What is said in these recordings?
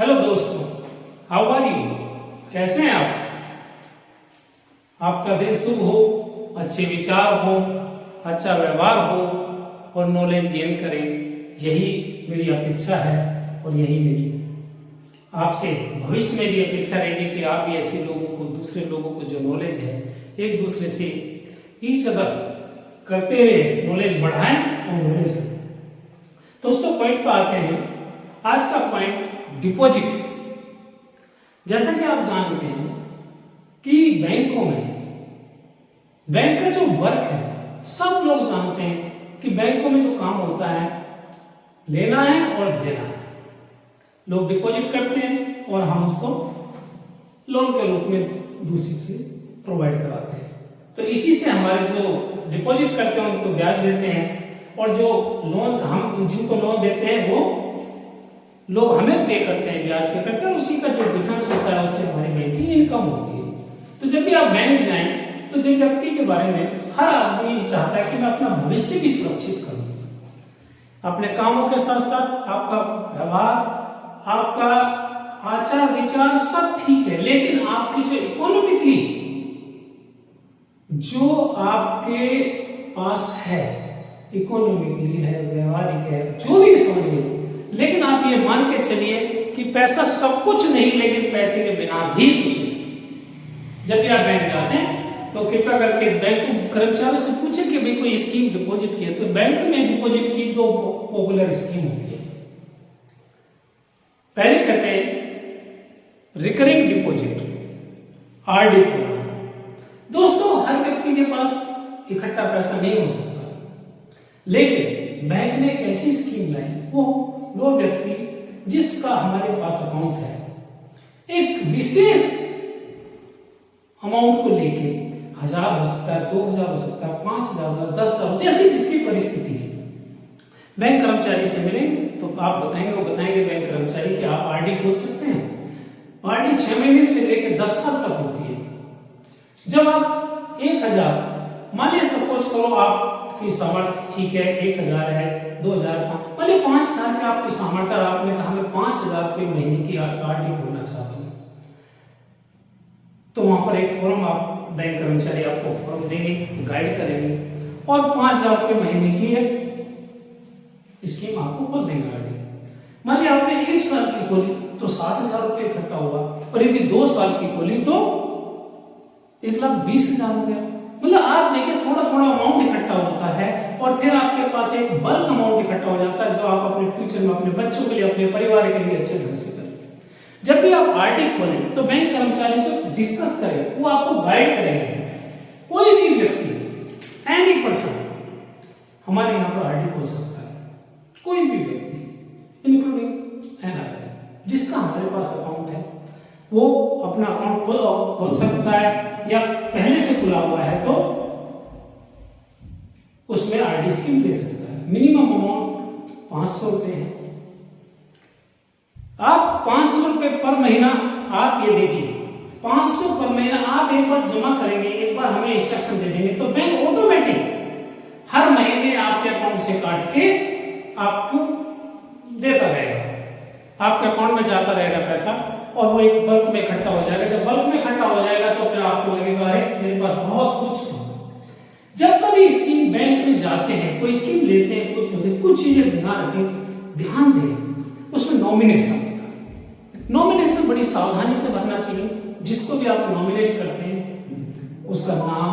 Hello दोस्तों, how are you? कैसे हैं आप? आपका दिन शुभ हो, अच्छे विचार हो, अच्छा व्यवहार हो और नॉलेज गेन करें, यही मेरी अपेक्षा है। और यही मेरी आपसे भविष्य में भी अपेक्षा रहेगी कि आप भी ऐसे लोगों को, दूसरे लोगों को जो नॉलेज है, एक दूसरे से ईच अदर करते हुए नॉलेज बढ़ाएं और नॉलेज। दोस्तों, पॉइंट पर आते हैं। आज का पॉइंट डिपॉजिट। जैसा कि आप जानते हैं कि बैंकों में बैंक का जो वर्क है, सब लोग जानते हैं कि बैंकों में जो काम होता है, लेना है और देना है। लोग डिपॉजिट करते हैं और हम उसको लोन के रूप में दूसरी से प्रोवाइड कराते हैं। तो इसी से हमारे जो डिपॉजिट करते हैं उनको ब्याज देते हैं, और जो लोन हम जिनको लोन देते हैं वो लोग हमें पे करते हैं, ब्याज पे करते हैं। उसी का जो डिफरेंस होता है उससे हमारी बैंक की इनकम होती है। तो जब भी आप बैंक जाएं तो जिन व्यक्ति के बारे में हर आदमी चाहता है कि मैं अपना भविष्य भी सुरक्षित करूं, अपने कामों के साथ साथ आपका व्यवहार, आपका आचार विचार सब ठीक है, लेकिन आपकी जो इकोनॉमिकली जो आपके पास है, इकोनॉमिकली है, व्यवहारिक है, जो भी समझिए, लेकिन आप ये मान के चलिए कि पैसा सब कुछ नहीं, लेकिन पैसे के बिना भी कुछ नहीं। जब भी आप बैंक जाते हैं तो कृपया करके बैंक कर्मचारी से पूछें कि भाई कोई स्कीम डिपॉजिट की है। तो बैंक में डिपॉजिट की दो पॉपुलर स्कीम होती है। पहले कहते हैं रिकरिंग डिपॉजिट, आरडी करना। दोस्तों, हर व्यक्ति के पास इकट्ठा पैसा नहीं हो सकता, लेकिन बैंक ने एक ऐसी स्कीम लाई, वो व्यक्ति जिसका हमारे पास अकाउंट है, एक विशेष अमाउंट को लेके 1000 हो सकता है, 2000 हो सकता है, 5000, 10,000, जैसी जिसकी परिस्थिति है, बैंक कर्मचारी से मिले तो आप बताएंगे, वो बताएंगे बैंक कर्मचारी कि आप आरडी खोल सकते हैं। आरडी 6 महीने से लेकर 10 साल तक होती है। जब आप 1000, मान लीजिए सपोज करो आपकी सामर्थ्य ठीक है, 1000 है, 2000, मान लीजिए 5 साल के आपकी सामर्थ्य, आपने कहा मैं 5000 रुपये महीने की आरडी खोलना चाहता हूँ, तो वहां पर एक फॉर्म आप बैंक कर्मचारी आपको फॉर्म देंगे, गाइड करेंगे, और 5000 रुपये महीने की है स्कीम आपको खोल देंगे आरडी। मान लीजिए आपने 1 साल की खोली तो 7000 रुपये इकट्ठा हुआ, और यदि 2 साल की खोली तो 1,20,000 हो गया। मतलब आप देखिए, थोड़ा थोड़ा अमाउंट इकट्ठा होता है, और फिर आपके पास एक बल्क अमाउंट इकट्ठा हो जाता है, जो आप अपने फ्यूचर में अपने बच्चों के लिए, अपने परिवार के लिए अच्छे ढंग से करें। जब भी आप आरडी खोलें तो बैंक कर्मचारी से डिस्कस करें, वो आपको गाइड करेंगे। कोई भी व्यक्ति, एनी पर्सन हमारे यहाँ पर आरडी खोल सकता है, कोई भी व्यक्ति इंक्लूडिंग एनआरआई, जिसका हमारे पास अकाउंट है, वो अपना अकाउंट खोल सकता है, या पहले से खुला हुआ है तो उसमें आरडी स्कीम ले सकता है। मिनिमम अमाउंट 500 रुपए है। आप 500 रुपए पर महीना, आप ये देखिए 500 पर महीना आप एक बार जमा करेंगे, एक बार हमें इंस्ट्रक्शन दे देंगे, तो बैंक ऑटोमेटिक हर महीने आपके अकाउंट से काट के आपको देता रहेगा, आपके अकाउंट में जाता रहेगा पैसा, और वो एक बल्क में इकट्ठा हो जाएगा। जब बल्क में इकट्ठा हो जाएगा तो फिर आपको लगेगा अरे मेरे पास बहुत कुछ है। जब कभी स्कीम बैंक में जाते हैं, कोई स्कीम लेते हैं, कुछ चीजें ध्यान दें, उसमें नॉमिनेशन नॉमिनेशन बड़ी सावधानी से भरना चाहिए। जिसको भी आप नॉमिनेट करते हैं उसका नाम,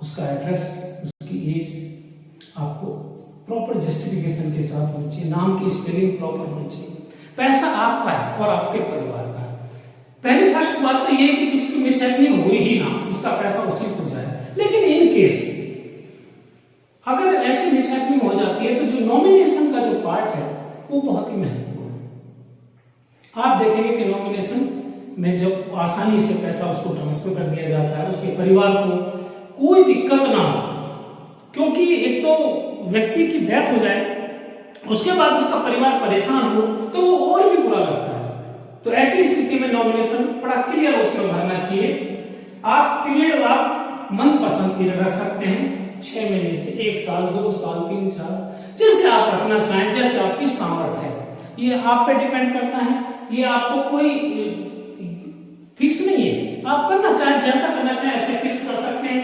उसका एड्रेस, उसकी एज आपको प्रॉपर जस्टिफिकेशन के साथ होनी चाहिए, नाम की स्पेलिंग प्रॉपर होनी चाहिए। पैसा आपका है और आपके परिवार का है। पहली फर्स्ट बात तो ये है कि किसी की मिसहैपनिंग हुई ही ना, उसका पैसा उसी को जाए। लेकिन इन केस अगर ऐसी मिसहैपनिंग हो जाती है तो जो नॉमिनेशन का जो पार्ट है वो बहुत ही महत्वपूर्ण है। आप देखेंगे कि नॉमिनेशन में जब आसानी से पैसा उसको ट्रांसफर कर दिया जाता है, उसके परिवार को कोई दिक्कत ना हो, क्योंकि एक तो व्यक्ति की डेथ हो जाए, उसके बाद उसका परिवार परेशान हो, तो वो और भी बुरा लगता है। तो ऐसी स्थिति में नॉमिनेशन बड़ा क्लियर उसमें भरना चाहिए। आप पीरियड, आप मनपसंद पीरियड रख सकते हैं, 6 महीने से 1 साल, 2 साल, 3 साल, जैसे आप रखना चाहें, जैसे आपकी सामर्थ्य है, ये आप पे डिपेंड करता है। ये आपको कोई फिक्स नहीं है, आप करना चाहे जैसा करना चाहे ऐसे फिक्स कर सकते हैं।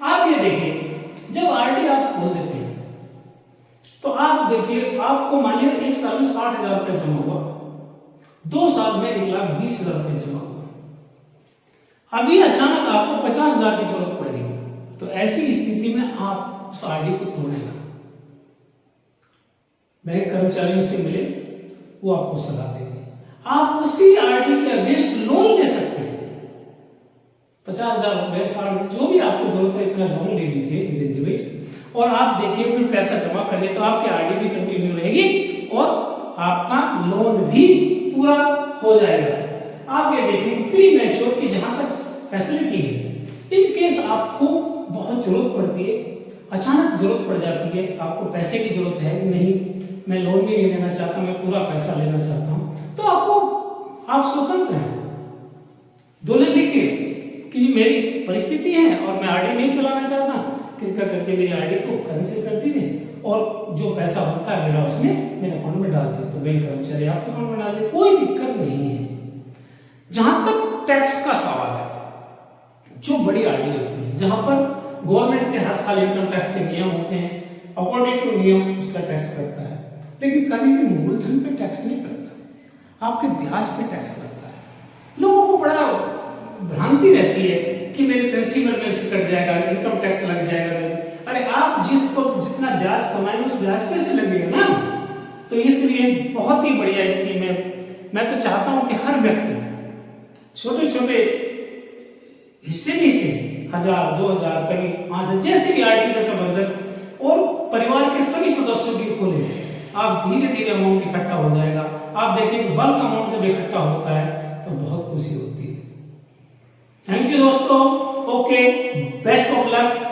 आप ये देखिए जब आरडी आप खोल देते हैं तो आप देखिए आपको मानिए एक साल में 60,000 रुपये जमा हुआ, 2 साल में 1,20,000 रुपये जमा हुआ, अभी अचानक आपको 50,000 की जरूरत पड़ गई, तो ऐसी स्थिति में आप उस आरडी को तोड़ेगा। बैंक कर्मचारियों से मिले, वो आपको सलाह देंगे, आप उसी आरडी के अगेंस्ट लोन ले सकते हैं, 50,000 रुपये 60,000 जो भी आपको जरूरत है इतना लोन ले लीजिए विद लिमिट, और आप देखिए फिर पैसा जमा करिए तो आपकी आरडी भी कंटिन्यू रहेगी और आपका लोन भी पूरा हो जाएगा। आप ये देखिए प्री मैच्योर की जहां तक फैसिलिटी है, इन केस आपको बहुत जरूरत पड़ती है, अचानक जरूरत पड़ जाती है, आपको पैसे की जरूरत है, नहीं मैं लोन भी नहीं लेना चाहता, मैं पूरा पैसा लेना चाहता हूं, तो आप स्वतंत्र हैं, दोनों लिखिए कि मेरी परिस्थिति है और मैं आरडी नहीं चलाना चाहता, कृपया करके मेरी आरडी को कैंसिल कर दीजिए और जो पैसा होता है मेरा उसमें मेरे अकाउंट में डाल दीजिए, तो बैंक कर्मचारी आपके अकाउंट में डाल दे, कोई दिक्कत नहीं है। जहां तक टैक्स का सवाल है, जो बड़ी आरडी होती है जहां पर गवर्नमेंट के हर साल इनकम टैक्स के नियम होते हैं, अकॉर्डिंग टू नियम उसका टैक्स करता है, लेकिन कभी भी मूलधन पे टैक्स नहीं करता, आपके ब्याज पे टैक्स करता है। लोगों को बड़ा भ्रांति रहती है कि मेरे प्रिंसिपल में से कट जाएगा, इनकम टैक्स लग जाएगा, अरे आप जिसको जितना ब्याज कमाएंगे उस ब्याज पे से लगेगा ना, तो इसलिए बहुत ही बढ़िया स्कीम है। मैं तो चाहता हूं कि हर व्यक्ति छोटे छोटे हिस्से में से 1,000, 2,000, कभी 5,000 जैसे भी आरडी जैसा बंधन और परिवार के सभी सदस्यों की खोले, आप धीरे धीरे अमाउंट इकट्ठा हो जाएगा। आप देखिए बल्क अमाउंट जब इकट्ठा होता है तो बहुत खुशी होती है। थैंक यू दोस्तों, ओके, बेस्ट ऑफ लक।